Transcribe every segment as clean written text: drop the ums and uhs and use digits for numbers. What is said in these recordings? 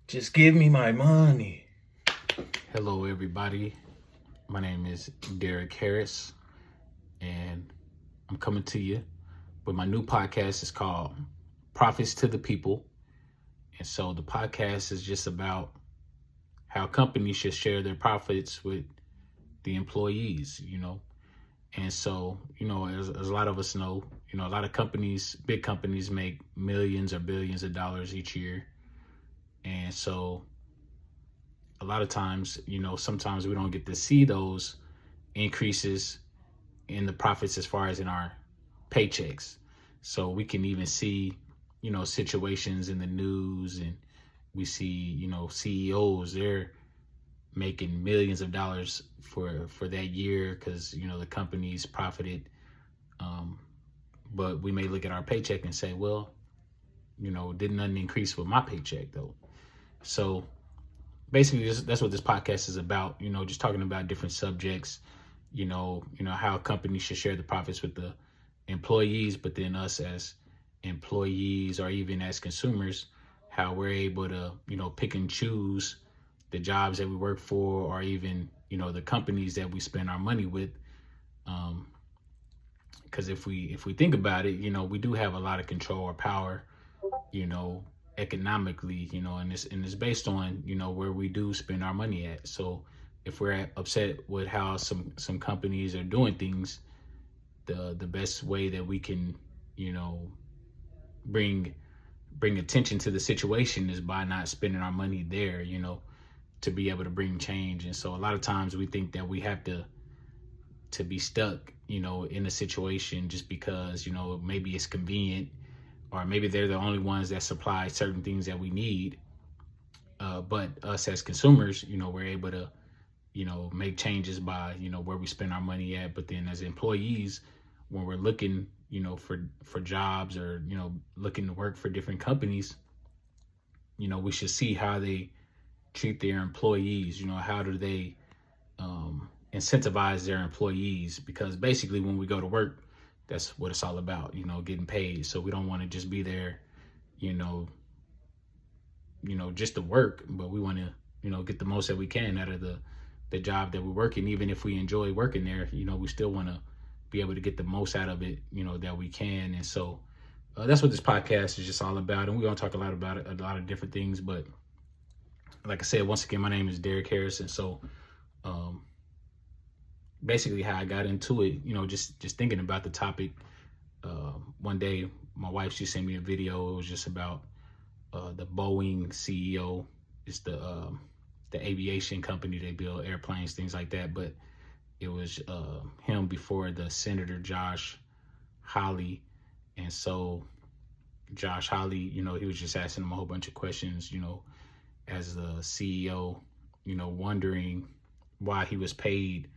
Just give me my money. Hello, everybody. My name is Derek Harris, and I'm coming to you with my new podcast. It's called Profits to the People. And so the podcast is just about how companies should share their profits with the employees. And so, as a lot of us know, a lot of companies, big companies, make millions or billions of dollars each year. And so a lot of times, sometimes we don't get to see those increases in the profits as far as in our paychecks. So we can even see, situations in the news, and we see, CEOs, they're making millions of dollars for that year because, the company's profited. But we may look at our paycheck and say, well, didn't nothing increase with my paycheck though. So basically that's what this podcast is about, just talking about different subjects, how companies should share the profits with the employees, but then us as employees or even as consumers, how we're able to, pick and choose the jobs that we work for, or even, the companies that we spend our money with. Because if we think about it, we do have a lot of control or power, you know, economically, and it's based on, where we do spend our money at. So if we're upset with how some companies are doing things, the best way that we can, bring attention to the situation is by not spending our money there, to be able to bring change. And so a lot of times we think that we have to be stuck, in a situation just because, maybe it's convenient, or maybe they're the only ones that supply certain things that we need. But us as consumers, we're able to, make changes by, where we spend our money at. But then as employees, when we're looking, for jobs, or, looking to work for different companies, we should see how they treat their employees. How do they incentivize their employees? Because basically when we go to work, that's what it's all about, getting paid. So we don't want to just be there, you know, just to work, but we want to, get the most that we can out of the job that we work in. Even if we enjoy working there, we still want to be able to get the most out of it, that we can. And so that's what this podcast is just all about. And we're going to talk a lot about it, a lot of different things. But like I said, once again, my name is Derek Harris. And so basically how I got into it, just thinking about the topic. One day, my wife, she sent me a video. It was just about the Boeing CEO. It's the aviation company. They build airplanes, things like that. But it was him before the Senator Josh Hawley. And so Josh Hawley, he was just asking him a whole bunch of questions, as the CEO, wondering why he was paid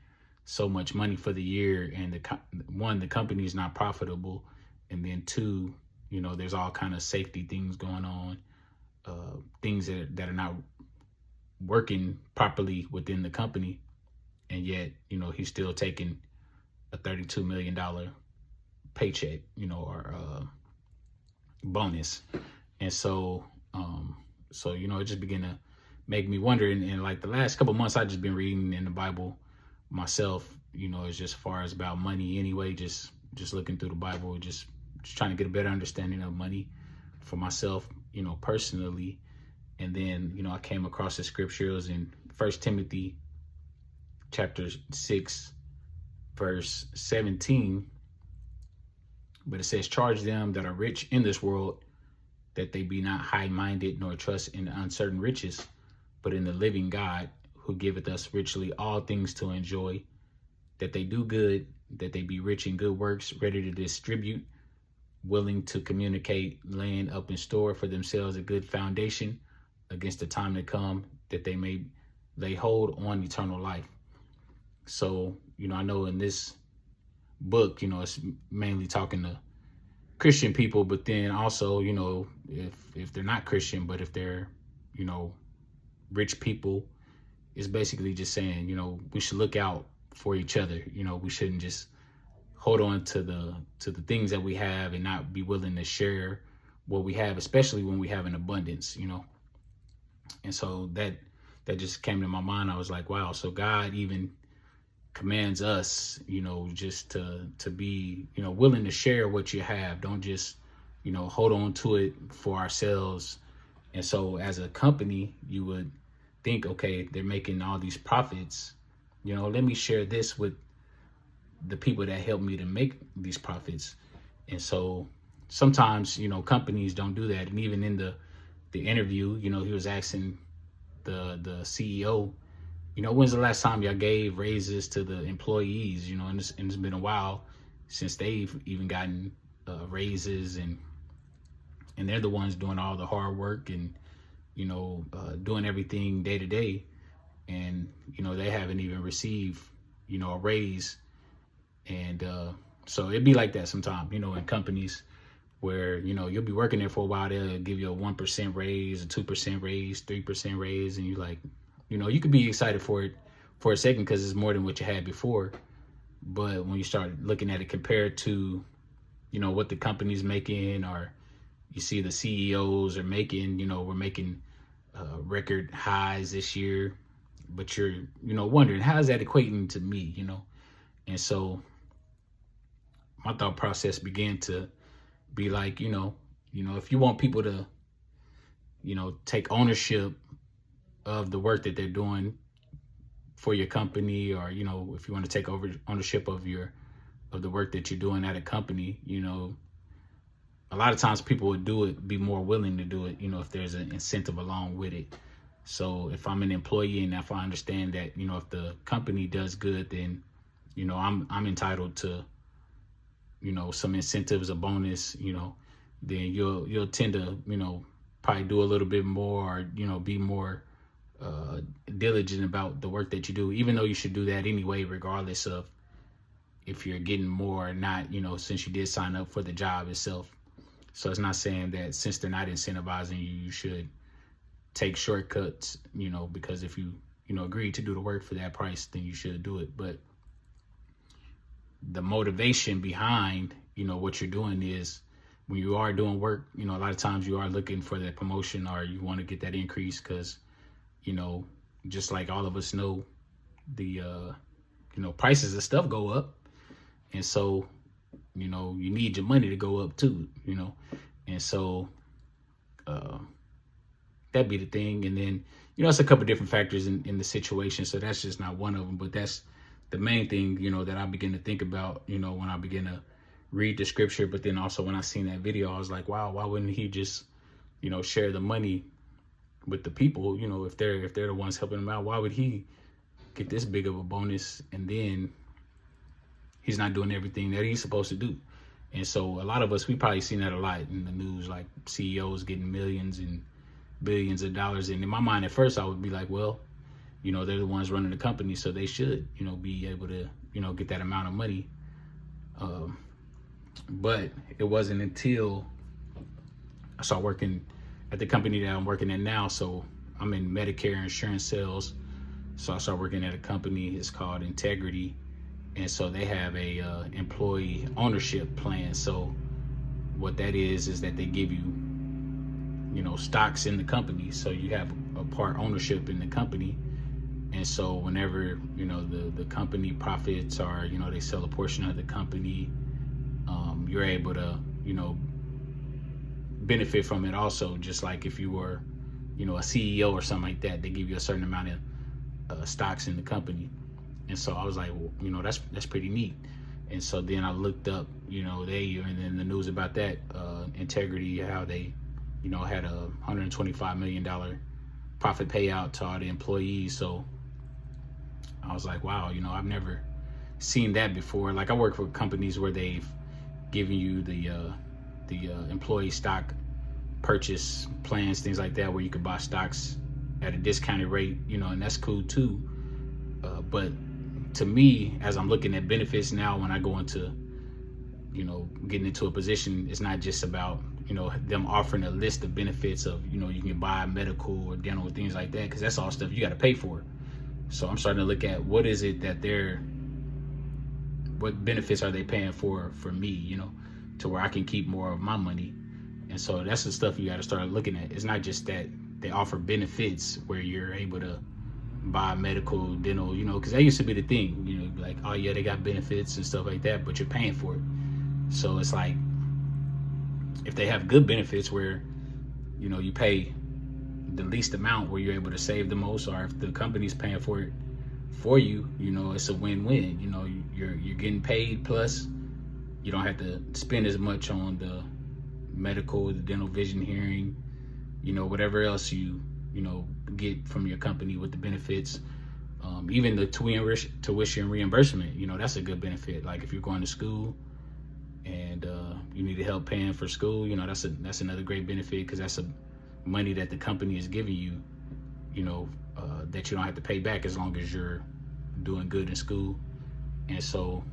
so much money for the year. And the company is not profitable. And then two, there's all kind of safety things going on, things that are not working properly within the company. And yet, he's still taking a $32 million paycheck, or bonus. And so, it just began to make me wonder. And like the last couple of months, I've just been reading in the Bible myself, it's just far as about money anyway, just looking through the Bible, just trying to get a better understanding of money for myself, personally. And then, I came across the scriptures in 1 Timothy chapter 6, verse 17. But it says, charge them that are rich in this world, that they be not high-minded, nor trust in uncertain riches, but in the living God, who giveth us richly all things to enjoy, that they do good, that they be rich in good works, ready to distribute, willing to communicate, laying up in store for themselves a good foundation against the time to come, that they may lay hold on eternal life. So, I know in this book, it's mainly talking to Christian people, but then also, if they're not Christian, but if they're, rich people, it's basically just saying, we should look out for each other. We shouldn't just hold on to the things that we have and not be willing to share what we have, especially when we have an abundance, And so that just came to my mind. I was like, wow, so God even commands us, just to be, willing to share what you have. Don't just, hold on to it for ourselves. And so as a company, you would think, okay, they're making all these profits, let me share this with the people that help me to make these profits. And so sometimes, companies don't do that. And even in the interview, he was asking the CEO, when's the last time y'all gave raises to the employees? And it's been a while since they've even gotten raises, and they're the ones doing all the hard work and doing everything day to day, and they haven't even received a raise. And so it'd be like that sometimes, in companies where you'll be working there for a while. They'll give you a 1% raise, a 2% raise, 3% raise, and you like, you could be excited for it for a second because it's more than what you had before. But when you start looking at it compared to what the company's making, or you see the CEOs are making, we're making record highs this year, but you're wondering, how is that equating to me? And so my thought process began to be like, if you want people to take ownership of the work that they're doing for your company, or if you want to take over ownership of the work that you're doing at a company, a lot of times people would be more willing to do it, if there's an incentive along with it. So if I'm an employee, and if I understand that, if the company does good, then I'm entitled to some incentives, a bonus, then you'll tend to probably do a little bit more, or be more diligent about the work that you do, even though you should do that anyway, regardless of if you're getting more or not, since you did sign up for the job itself. So it's not saying that since they're not incentivizing you, you should take shortcuts, because if you agree to do the work for that price, then you should do it. But the motivation behind what you're doing is, when you are doing work, a lot of times you are looking for that promotion, or you want to get that increase, because just like all of us know, the prices of stuff go up, and so you need your money to go up too, and so that'd be the thing. And then it's a couple different factors in the situation, so that's just not one of them, but that's the main thing that I begin to think about when I begin to read the scripture. But then also when I seen that video, I was like, wow, why wouldn't he just share the money with the people? If they're the ones helping him out, why would he get this big of a bonus, and then he's not doing everything that he's supposed to do? And so a lot of us, we probably seen that a lot in the news, like CEOs getting millions and billions of dollars. And in my mind, at first, I would be like, well, they're the ones running the company, so they should, be able to, get that amount of money. But it wasn't until I started working at the company that I'm working at now. So I'm in Medicare insurance sales. So I started working at a company. It's called Integrity. And so they have a employee ownership plan. So what that is that they give you, stocks in the company. So you have a part ownership in the company. And so whenever, the company profits, or, they sell a portion of the company, you're able to, benefit from it also. Just like if you were, a CEO or something like that, they give you a certain amount of stocks in the company. And so I was like, well, that's pretty neat. And so then I looked up, and then the news about that, Integrity, how they, had a $125 million profit payout to all the employees. So I was like, wow, I've never seen that before. Like, I work for companies where they've given you the employee stock purchase plans, things like that, where you could buy stocks at a discounted rate, and that's cool too. But to me, as I'm looking at benefits now, when I go into, getting into a position, it's not just about, them offering a list of benefits of, you can buy medical or dental or things like that, because that's all stuff you got to pay for. So I'm starting to look at what is it that what benefits are they paying for me, to where I can keep more of my money. And so that's the stuff you got to start looking at. It's not just that they offer benefits where you're able to buy medical, dental, because that used to be the thing, like, oh yeah, they got benefits and stuff like that, but you're paying for it. So it's like, if they have good benefits where, you pay the least amount where you're able to save the most, or if the company's paying for it for you, it's a win-win. You're getting paid, plus you don't have to spend as much on the medical, the dental, vision, hearing, whatever else you get from your company with the benefits. Even the tuition reimbursement, that's a good benefit. Like if you're going to school and you need help paying for school, that's another great benefit, because that's a money that the company is giving you, that you don't have to pay back as long as you're doing good in school. And so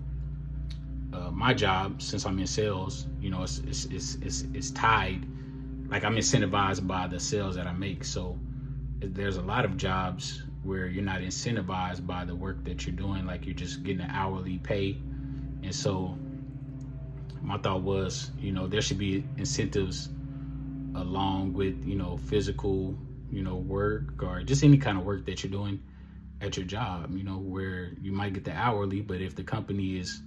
my job, since I'm in sales, it's tied, like I'm incentivized by the sales that I make. So there's a lot of jobs where you're not incentivized by the work that you're doing, like you're just getting an hourly pay. And so my thought was, there should be incentives along with, physical, work, or just any kind of work that you're doing at your job, where you might get the hourly, but if the company is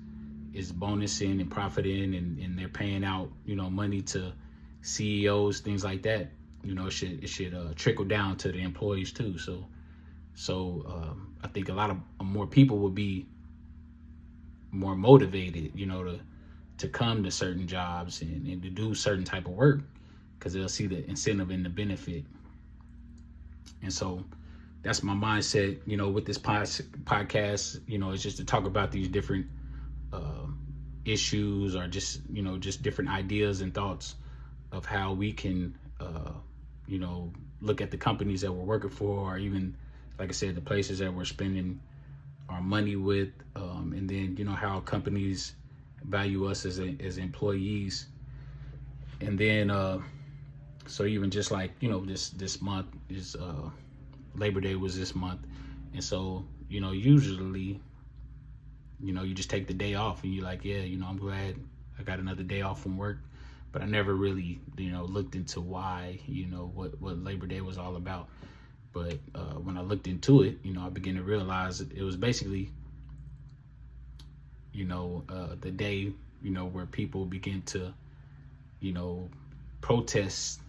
bonusing and profiting, and they're paying out, money to CEOs, things like that, it should trickle down to the employees too. So I think a lot of more people would be more motivated, to come to certain jobs and to do certain type of work, because they'll see the incentive and the benefit. And so that's my mindset, with this podcast, it's just to talk about these different issues, or just, just different ideas and thoughts of how we can, look at the companies that we're working for, or even, like I said, the places that we're spending our money with, and then, how companies value us as employees. And then, so even just like, this month is, Labor Day was this month. And so, usually, you just take the day off and you're like, yeah, I'm glad I got another day off from work. But I never really, looked into why, what Labor Day was all about. But when I looked into it, I began to realize it was basically, the day, where people begin to, protest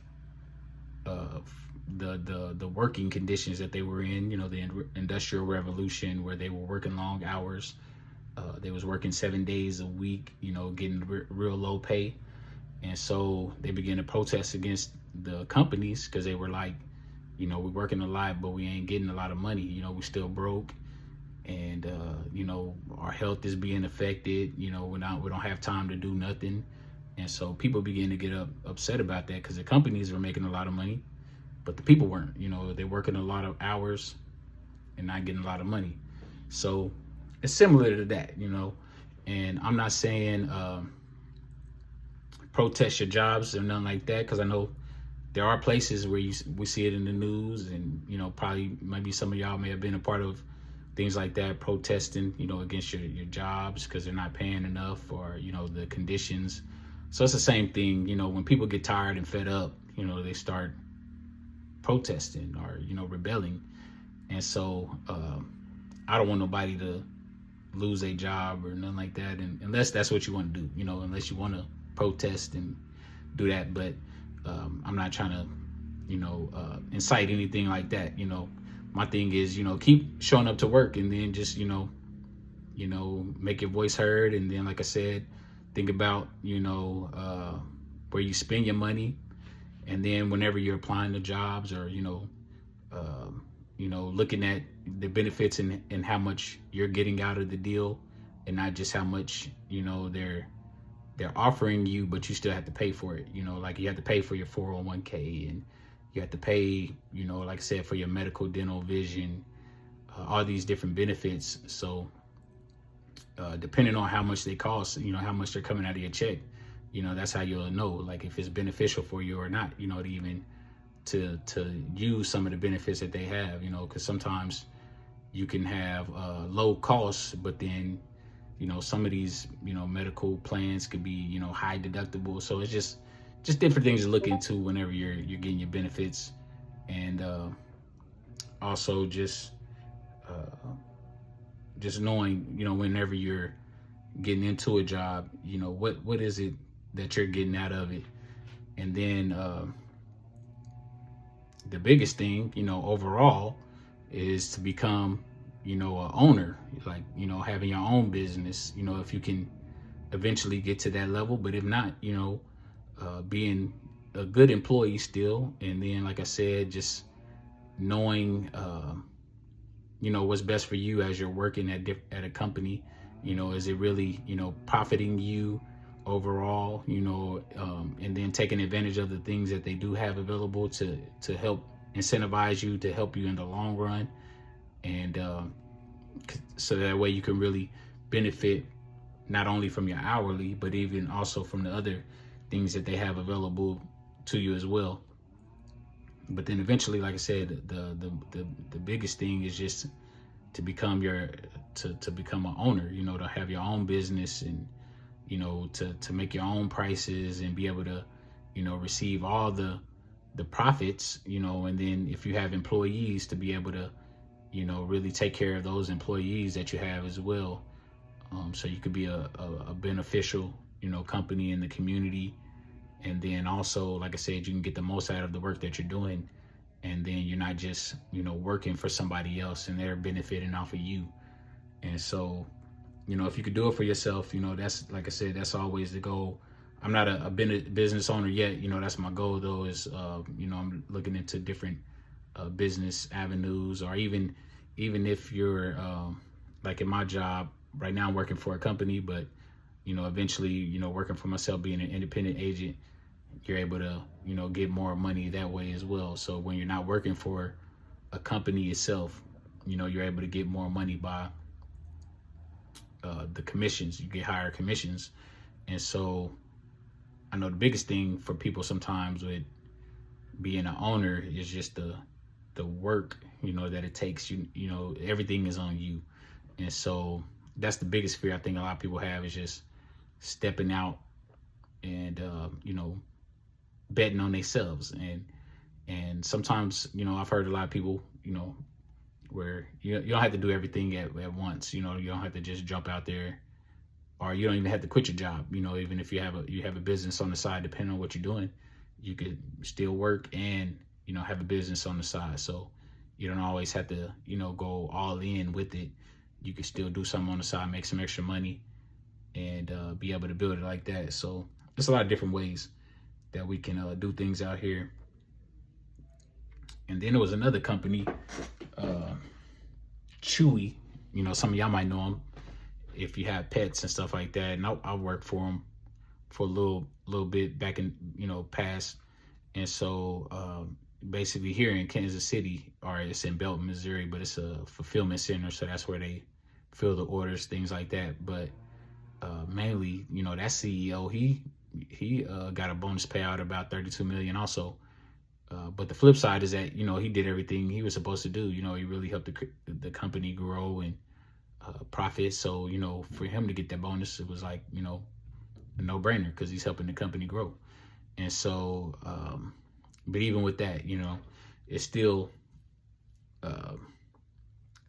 the working conditions that they were in, the Industrial Revolution, where they were working long hours. They was working 7 days a week, getting real low pay. And so they began to protest against the companies, because they were like, we're working a lot, but we ain't getting a lot of money. We still broke, and our health is being affected. We don't have time to do nothing. And so people begin to get upset about that, because the companies were making a lot of money, but the people weren't. They're working a lot of hours and not getting a lot of money. So it's similar to that, and I'm not saying protest your jobs or nothing like that, because I know there are places where we see it in the news, and probably maybe some of y'all may have been a part of things like that, protesting against your jobs because they're not paying enough, or the conditions. So it's the same thing, when people get tired and fed up, they start protesting or rebelling. And so I don't want nobody to lose a job or nothing like that, and unless that's what you want to do, unless you want to protest and do that. But I'm not trying to incite anything like that. My thing is, keep showing up to work, and then just make your voice heard. And then, like I said, think about where you spend your money, and then whenever you're applying to jobs, or looking at the benefits and how much you're getting out of the deal, and not just how much they're offering you, but you still have to pay for it. Like you have to pay for your 401k, and you have to pay, like I said, for your medical, dental, vision, all these different benefits. So depending on how much they cost, how much they're coming out of your check, that's how you'll know, like, if it's beneficial for you or not, to even to use some of the benefits that they have, because sometimes you can have low costs, but then some of these medical plans could be high deductible. So it's just different things to look into whenever you're getting your benefits. And also just knowing, whenever you're getting into a job, what is it that you're getting out of it. And then the biggest thing, overall, is to become, a owner, like, having your own business, if you can eventually get to that level. But if not, being a good employee still. And then, like I said, just knowing, what's best for you as you're working at a company. Is it really, profiting you overall, and then taking advantage of the things that they do have available to help incentivize you, to help you in the long run. And so that way you can really benefit not only from your hourly, but even also from the other things that they have available to you as well. But then eventually, like I said, the biggest thing is just to become to become an owner, to have your own business, and to make your own prices and be able to receive all the profits, and then if you have employees, to be able to really take care of those employees that you have as well. So you could be a beneficial company in the community. And then also, like I said, you can get the most out of the work that you're doing, and then you're not just working for somebody else and they're benefiting off of you. And so if you could do it for yourself, that's, like I said, that's always the goal. I'm not a business owner yet. That's my goal, though, is I'm looking into different business avenues. Or even if you're like in my job right now, I'm working for a company, but eventually working for myself, being an independent agent, you're able to get more money that way as well. So when you're not working for a company itself, you're able to get more money by the commissions. You get higher commissions. And so I know the biggest thing for people sometimes with being an owner is just the work that it takes. Everything is on you. And so that's the biggest fear I think a lot of people have, is just stepping out and betting on themselves. And sometimes I've heard a lot of people where you don't have to do everything at once. You don't have to just jump out there, or you don't even have to quit your job. Even if you have a business on the side, depending on what you're doing, you could still work and have a business on the side. So you don't always have to go all in with it. You could still do something on the side, make some extra money, and be able to build it like that. So there's a lot of different ways that we can do things out here. And then there was another company, Chewy. Some of y'all might know them if you have pets and stuff like that. And I worked for them for a little bit back in past. And so basically here in Kansas City, or it's in Belton, Missouri, but it's a fulfillment center, so that's where they fill the orders, things like that. But mainly, that CEO, he got a bonus payout about 32 million also. But the flip side is that he did everything he was supposed to do. He really helped the company grow and profit. So for him to get that bonus, it was like a no-brainer, because he's helping the company grow. And so but even with that, it's still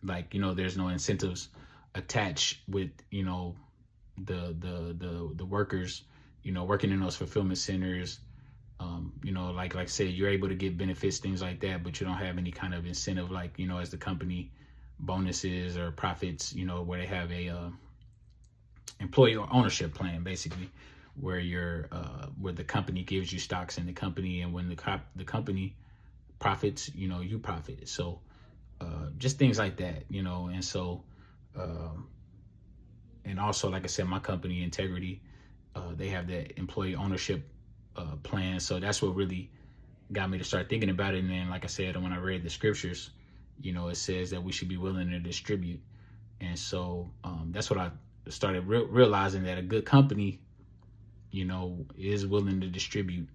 like there's no incentives attached with the workers working in those fulfillment centers. Like I said, you're able to get benefits, things like that, but you don't have any kind of incentive, like as the company bonuses or profits, where they have a employee ownership plan, basically, where where the company gives you stocks in the company, and when the company profits, you profit. So just things like that, and so and also, like I said, my company, Integrity, they have that employee ownership plan. So that's what really got me to start thinking about it. And then, like I said, when I read the scriptures, it says that we should be willing to distribute. And so that's what I started realizing, that a good company, is willing to distribute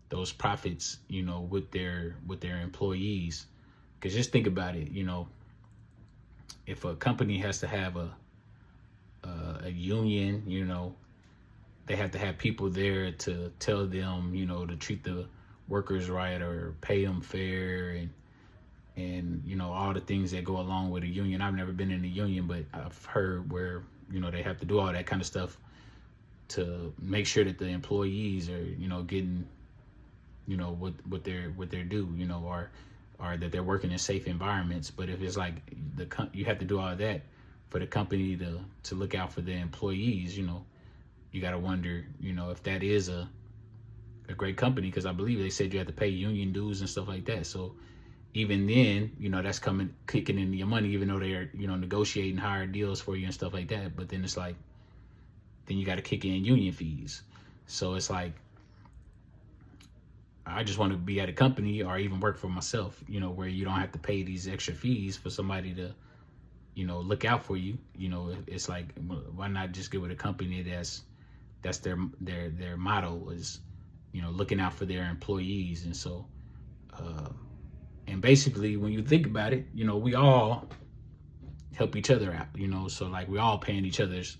those profits, with their employees. Because just think about it, if a company has to have a union, they have to have people there to tell them, to treat the workers right or pay them fair, and you know, all the things that go along with a union. I've never been in a union, but I've heard where, you know, they have to do all that kind of stuff to make sure that the employees are, you know, getting, you know, what they're due, you know, or that they're working in safe environments. But if it's like you have to do all of that for the company to look out for the employees, you know, you got to wonder, you know, if that is a great company, because I believe they said you have to pay union dues and stuff like that. So even then, you know, that's kicking in your money, even though they're, you know, negotiating higher deals for you and stuff like that. But then it's like, then you got to kick in union fees. So it's like, I just want to be at a company or even work for myself, you know, where you don't have to pay these extra fees for somebody to, you know, look out for you. You know, it's like, why not just get with a company that's their motto is, you know, looking out for their employees. And so, and basically when you think about it, you know, we all help each other out, you know, so like we all paying each other's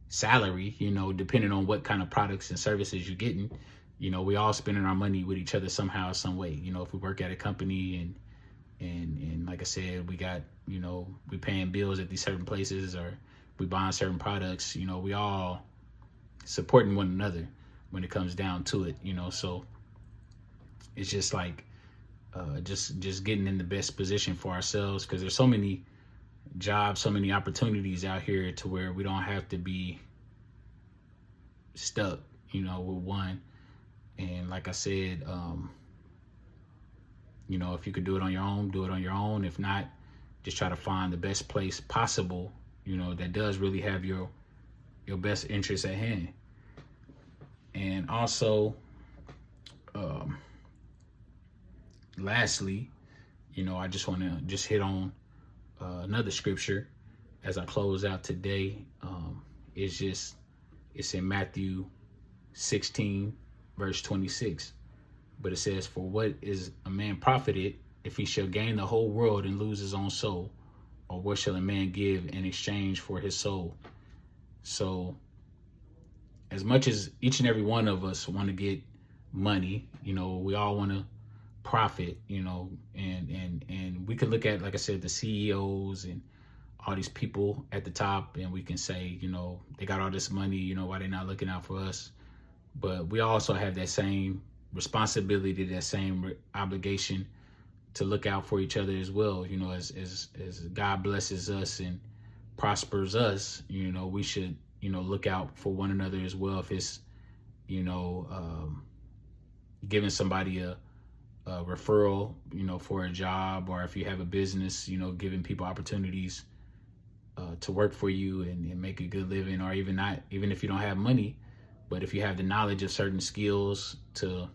salary, you know, depending on what kind of products and services you're getting. You know, we all spending our money with each other somehow, some way. You know, if we work at a company and like I said, we got, you know, we paying bills at these certain places or we buying certain products, you know, we all supporting one another when it comes down to it, you know. So it's just like just getting in the best position for ourselves, because there's so many jobs, so many opportunities out here to where we don't have to be stuck, you know, with one. And like I said, you know, if you could do it on your own, do it on your own. If not, just try to find the best place possible, you know, that does really have your best interests at hand. And also, lastly, you know, I just want to just hit on another scripture as I close out today. It's in Matthew 16, verse 26. But it says, for what is a man profited if he shall gain the whole world and lose his own soul? Or what shall a man give in exchange for his soul? So as much as each and every one of us want to get money, you know, we all want to profit, you know, and we can look at, like I said, the CEOs and all these people at the top, and we can say, you know, they got all this money, you know, why they not looking out for us? But we also have that same responsibility, that same obligation to look out for each other as well. You know, as God blesses us and prospers us, you know, we should, you know, look out for one another as well. If it's, you know, giving somebody a referral, you know, for a job, or if you have a business, you know, giving people opportunities to work for you and make a good living, or even not, even if you don't have money, but if you have the knowledge of certain skills to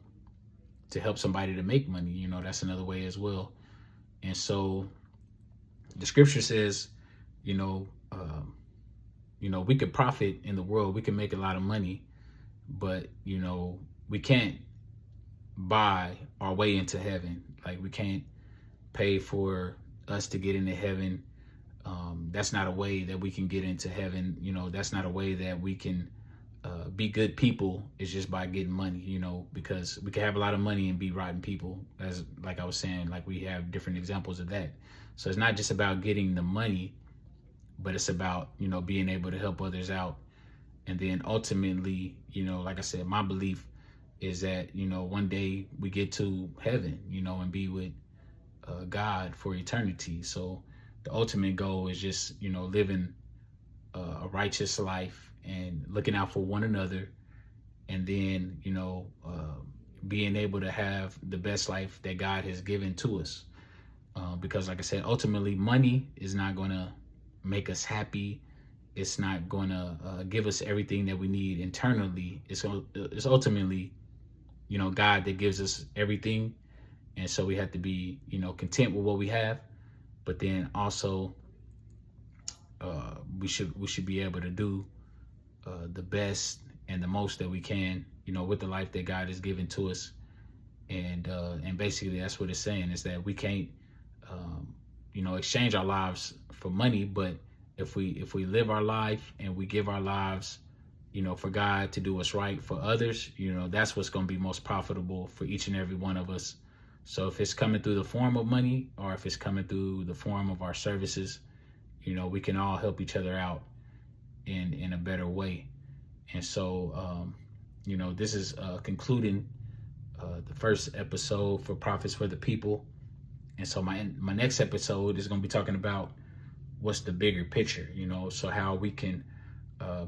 help somebody to make money, you know, that's another way as well. And so the scripture says, you know, we could profit in the world, we can make a lot of money, but, you know, we can't buy our way into heaven. Like, we can't pay for us to get into heaven. That's not a way that we can get into heaven. You know, that's not a way that we can be good people. It's just by getting money, you know, because we can have a lot of money and be rotten people. As like I was saying, like we have different examples of that. So it's not just about getting the money, but it's about, you know, being able to help others out. And then ultimately, you know, like I said, my belief is that, you know, one day we get to heaven, you know, and be with God for eternity. So the ultimate goal is just, you know, living a righteous life and looking out for one another, and then, you know, being able to have the best life that God has given to us. Because like I said, ultimately money is not going to make us happy. It's not going to give us everything that we need internally. It's ultimately, you know, God that gives us everything. And so we have to be, you know, content with what we have, but then also we should be able to do the best and the most that we can, you know, with the life that God has given to us. And basically that's what it's saying, is that we can't, you know, exchange our lives for money. But if we live our life and we give our lives for God to do what's right for others, that's what's going to be most profitable for each and every one of us. So if it's coming through the form of money, or if it's coming through the form of our services, we can all help each other out in a better way. And so, this is concluding the first episode for Prophets for the People. And so my next episode is going to be talking about what's the bigger picture, so how we can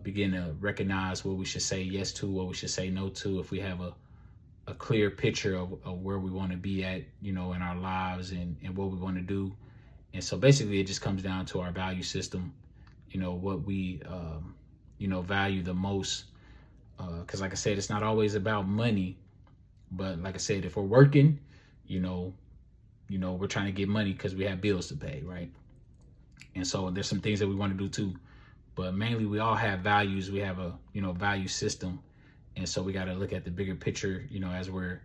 begin to recognize what we should say yes to, what we should say no to, if we have a clear picture of where we want to be at, in our lives and what we want to do. And so basically it just comes down to our value system, what we, value the most. Because like I said, it's not always about money, but like I said, if we're working, we're trying to get money because we have bills to pay, right? And so there's some things that we want to do too, but mainly we all have values. We have a, value system. And so we got to look at the bigger picture, as we're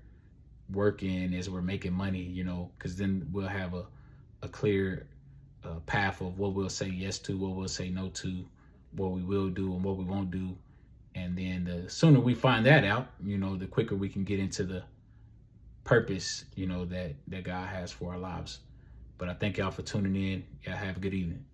working, as we're making money, because then we'll have a clear path of what we'll say yes to, what we'll say no to, what we will do and what we won't do. And then the sooner we find that out, the quicker we can get into the purpose, that God has for our lives. But I thank y'all for tuning in. Y'all have a good evening.